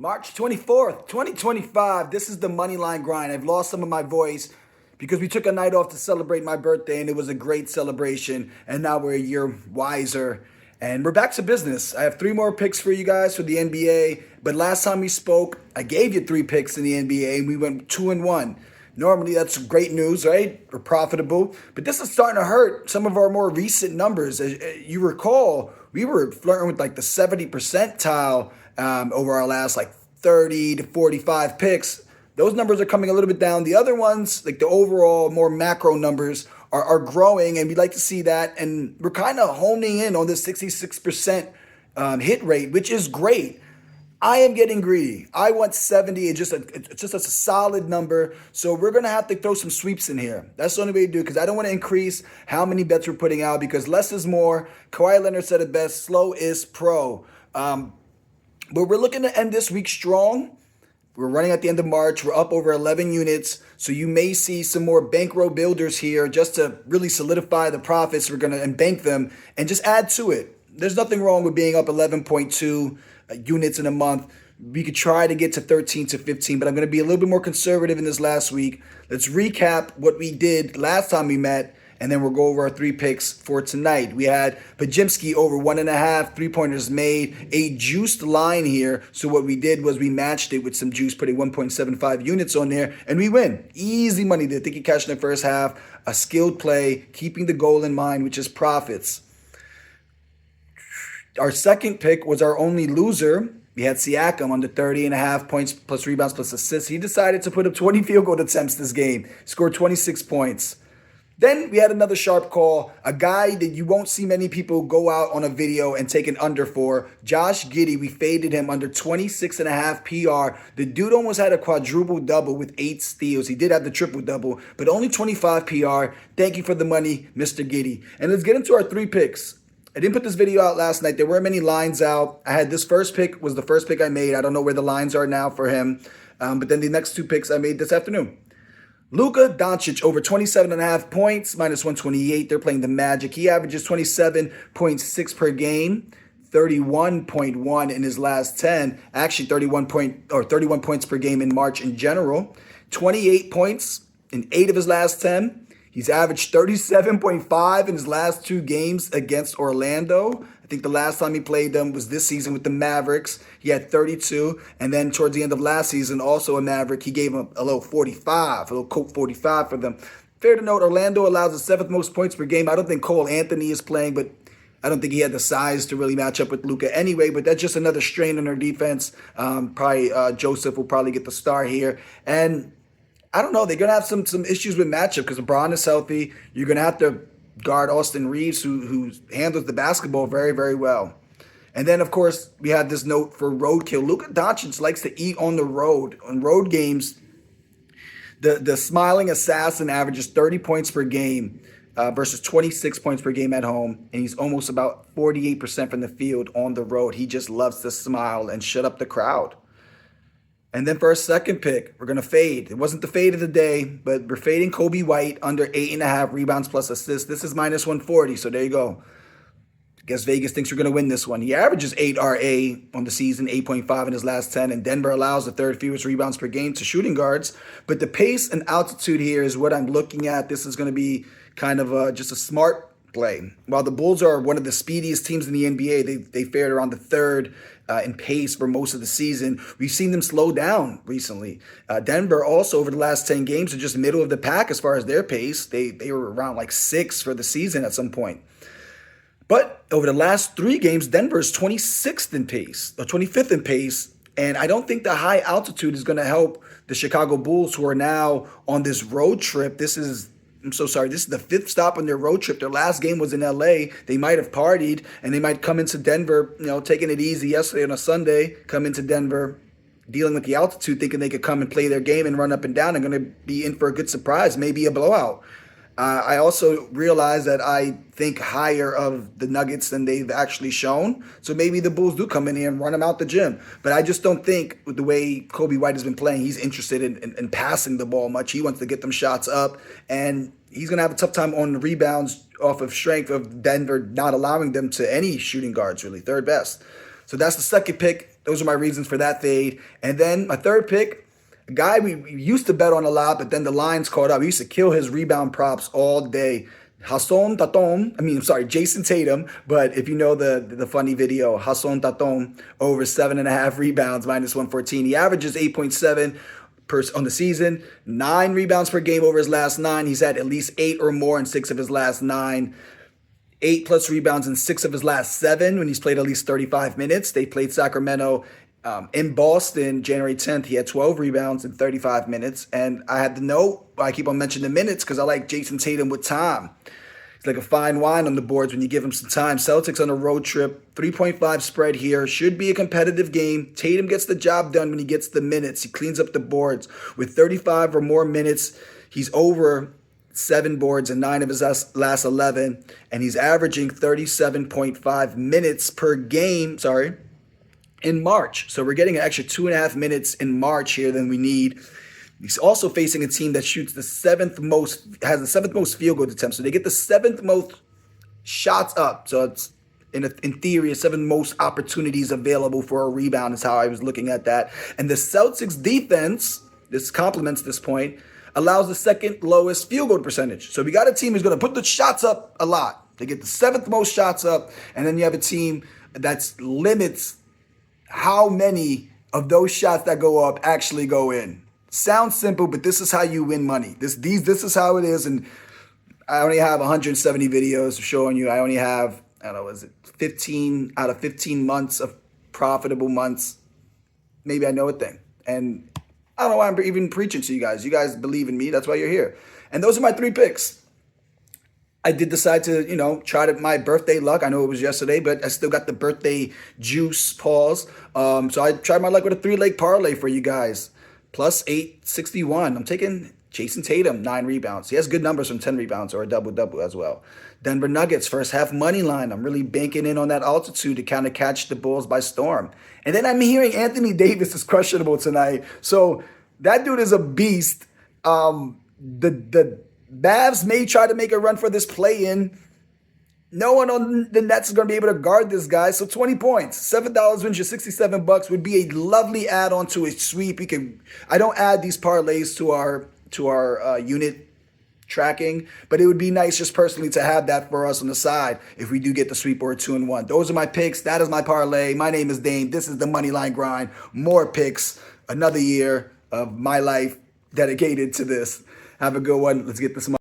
March 24th, 2025. This is the Moneyline Grind. I've lost some of my voice because we took a night off to celebrate my birthday and it was a great celebration. And now we're a year wiser and we're back to business. I have three more picks for you guys for the NBA. But last time we spoke, I gave you three picks in the NBA and we went 2-1. Normally, that's great news, right? We're profitable. But this is starting to hurt some of our more recent numbers. As you recall, we were flirting with like the 70 percentile over our last like 30 to 45 picks. Those numbers are coming a little bit down. The other ones, like the overall more macro numbers, are growing, and we'd like to see that. And we're kind of honing in on this 66% hit rate, which is great. I am getting greedy. I want 70. It's just a solid number. So we're gonna have to throw some sweeps in here. That's the only way to do it because I don't want to increase how many bets we're putting out because less is more. Kawhi Leonard said it best: "Slow is pro." But we're looking to end this week strong. We're running at the end of March. We're up over 11 units. So you may see some more bankroll builders here just to really solidify the profits. We're going to and bank them and just add to it. There's nothing wrong with being up 11.2 units in a month. We could try to get to 13 to 15, but I'm going to be a little bit more conservative in this last week. Let's recap what we did last time we met, and then we'll go over our three picks for tonight. We had Pajimski over 1.5 3-pointers made, a juiced line here. So what we did was we matched it with some juice, putting 1.75 units on there, and we win. Easy money there. I think he cashed in the first half. A skilled play, keeping the goal in mind, which is profits. Our second pick was our only loser. We had Siakam under 30.5 points plus rebounds plus assists. He decided to put up 20 field goal attempts this game. Scored 26 points. Then we had another sharp call, a guy that you won't see many people go out on a video and take an under for. Josh Giddey, we faded him under 26.5 PR. The dude almost had a quadruple double with 8 steals. He did have the triple double, but only 25 PR. Thank you for the money, Mr. Giddey. And let's get into our three picks. I didn't put this video out last night. There weren't many lines out. I had this first pick was the first pick I made. I don't know where the lines are now for him. But then the next two picks I made this afternoon. Luka Doncic over 27.5 points, minus 128. They're playing the Magic. He averages 27.6 per game, 31.1 in his last 10. Actually, 31 points per game in March in general. 28 points in 8 of his last 10. He's averaged 37.5 in his last 2 games against Orlando. I think the last time he played them was this season with the Mavericks. He had 32. And then towards the end of last season, also a Maverick, he gave him a little 45, a little Coke 45 for them. Fair to note, Orlando allows the 7th most points per game. I don't think Cole Anthony is playing, but I don't think he had the size to really match up with Luka anyway, but that's just another strain on their defense. Probably Joseph will probably get the star here. And I don't know. They're going to have some issues with matchup because LeBron is healthy. You're going to have to guard Austin Reeves, who handles the basketball very, very well. And then, of course, we have this note for roadkill. Luka Doncic likes to eat on the road. On road games, the smiling assassin averages 30 points per game versus 26 points per game at home. And he's almost about 48% from the field on the road. He just loves to smile and shut up the crowd. And then for our second pick, we're going to fade. It wasn't the fade of the day, but we're fading Kobe White under 8.5 rebounds plus assists. This is minus 140, so there you go. I guess Vegas thinks we're going to win this one. He averages 8 RA on the season, 8.5 in his last 10, and Denver allows the third fewest rebounds per game to shooting guards. But the pace and altitude here is what I'm looking at. This is going to be kind of just a smart play. While the Bulls are one of the speediest teams in the NBA, they fared around the third in pace for most of the season. We've seen them slow down recently. Denver also over the last 10 games are just middle of the pack as far as their pace. They were around like 6 for the season at some point. But over the last 3 games, Denver is 26th in pace, or 25th in pace. And I don't think the high altitude is going to help the Chicago Bulls, who are now on this road trip. I'm so sorry. This is the 5th stop on their road trip. Their last game was in LA. They might have partied and they might come into Denver, taking it easy yesterday on a Sunday, come into Denver, dealing with the altitude, thinking they could come and play their game and run up and down and going to be in for a good surprise, maybe a blowout. I also realize that I think higher of the Nuggets than they've actually shown. So maybe the Bulls do come in here and run them out the gym. But I just don't think with the way Kobe White has been playing, he's interested in passing the ball much. He wants to get them shots up. And he's going to have a tough time on the rebounds off of strength of Denver not allowing them to any shooting guards, really, third best. So that's the second pick. Those are my reasons for that fade. And then my third pick, a guy we used to bet on a lot, but then the lines caught up. We used to kill his rebound props all day. Jason Tatum. But if you know the funny video, Hassan Tatum over 7.5 rebounds, -114. He averages 8.7 on the season, 9 rebounds per game over his last 9. He's had at least 8 or more in 6 of his last 9. 8+ rebounds in 6 of his last 7 when he's played at least 35 minutes. They played Sacramento in Boston January 10th. He had 12 rebounds in 35 minutes. And I had to know, I keep on mentioning the minutes because I like Jason Tatum with time. It's like a fine wine on the boards when you give him some time. Celtics on a road trip, 3.5 spread here. Should be a competitive game. Tatum gets the job done when he gets the minutes. He cleans up the boards. With 35 or more minutes, he's over 7 boards in 9 of his last 11. And he's averaging 37.5 minutes per game, in March. So we're getting an extra 2.5 minutes in March here than we need. He's also facing a team that shoots has the 7th most field goal attempts. So they get the 7th most shots up. So it's in theory, 7 most opportunities available for a rebound is how I was looking at that. And the Celtics defense, this complements this point, allows the 2nd lowest field goal percentage. So we got a team who's going to put the shots up a lot. They get the 7th most shots up. And then you have a team that limits how many of those shots that go up actually go in. Sounds simple, but this is how you win money. This is how it is. And I only have 170 videos showing you. I only have, 15 out of 15 months of profitable months. Maybe I know a thing. And I don't know why I'm even preaching to you guys. You guys believe in me. That's why you're here. And those are my 3 picks. I did decide to, try my birthday luck. I know it was yesterday, but I still got the birthday juice pause. So I tried my luck with a 3-leg parlay for you guys. Plus 861. I'm taking Jason Tatum, 9 rebounds. He has good numbers from 10 rebounds or a double-double as well. Denver Nuggets, first half money line. I'm really banking in on that altitude to kind of catch the Bulls by storm. And then I'm hearing Anthony Davis is questionable tonight. So that dude is a beast. The Mavs may try to make a run for this play-in. No one on the Nets is going to be able to guard this guy. So 20 points, $7 wins you $67 would be a lovely add-on to a sweep. I don't add these parlays to our unit tracking, but it would be nice just personally to have that for us on the side if we do get the sweep or a 2-1. Those are my picks. That is my parlay. My name is Dame. This is the Moneyline Grind. More picks. Another year of my life dedicated to this. Have a good one. Let's get this money.